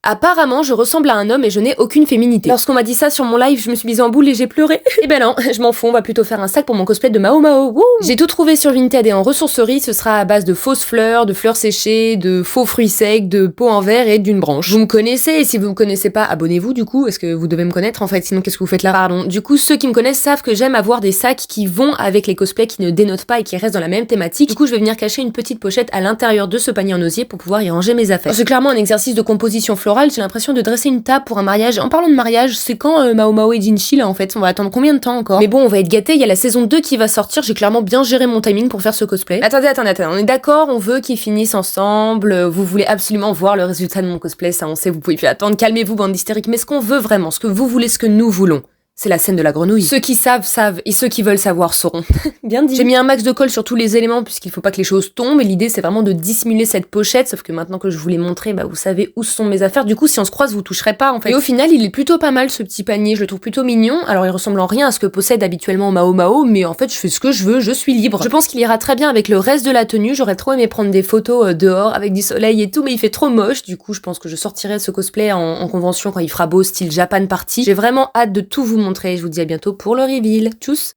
Apparemment, je ressemble à un homme et je n'ai aucune féminité. Lorsqu'on m'a dit ça sur mon live, je me suis mise en boule et j'ai pleuré. Eh ben non, je m'en fous, on va plutôt faire un sac pour mon cosplay de Mao Mao. Wouh. J'ai tout trouvé sur Vinted et en ressourcerie, ce sera à base de fausses fleurs, de fleurs séchées, de faux fruits secs, de peau en verre et d'une branche. Vous me connaissez et si vous me connaissez pas, abonnez-vous du coup, est-ce que vous devez me connaître en fait, sinon qu'est-ce que vous faites là? Pardon. Du coup, ceux qui me connaissent savent que j'aime avoir des sacs qui vont avec les cosplays, qui ne dénotent pas et qui restent dans la même thématique. Du coup, je vais venir cacher une petite pochette à l'intérieur de ce panier en osier pour pouvoir y ranger mes affaires. C'est clairement un exercice de composition florale, j'ai l'impression de dresser une table pour un mariage. En parlant de mariage, c'est quand Mao Mao et Jinchi là en fait? On va attendre combien de temps encore? Mais bon, on va être gâtés, il y a la saison 2 qui va sortir, j'ai clairement bien géré mon timing pour faire ce cosplay. Attendez, on est d'accord, on veut qu'ils finissent ensemble, vous voulez absolument voir le résultat de mon cosplay, ça on sait, vous pouvez plus attendre, calmez-vous bande d'hystériques, mais ce qu'on veut vraiment, ce que vous voulez, ce que nous voulons, c'est la scène de la grenouille. Ceux qui savent, savent, et ceux qui veulent savoir sauront. Bien dit. J'ai mis un max de colle sur tous les éléments puisqu'il faut pas que les choses tombent, et l'idée c'est vraiment de dissimuler cette pochette, sauf que maintenant que je vous l'ai montré, bah vous savez où sont mes affaires, du coup si on se croise vous toucherez pas en fait. Et au final il est plutôt pas mal ce petit panier, je le trouve plutôt mignon, alors il ressemble en rien à ce que possède habituellement Mao Mao, mais en fait je fais ce que je veux, je suis libre. Je pense qu'il ira très bien avec le reste de la tenue, j'aurais trop aimé prendre des photos dehors avec du soleil et tout, mais il fait trop moche, du coup je pense que je sortirai ce cosplay en convention quand il fera beau, style Japan Party. J'ai vraiment hâte de tout vous montrer, je vous dis à bientôt pour le reveal. Tchuss!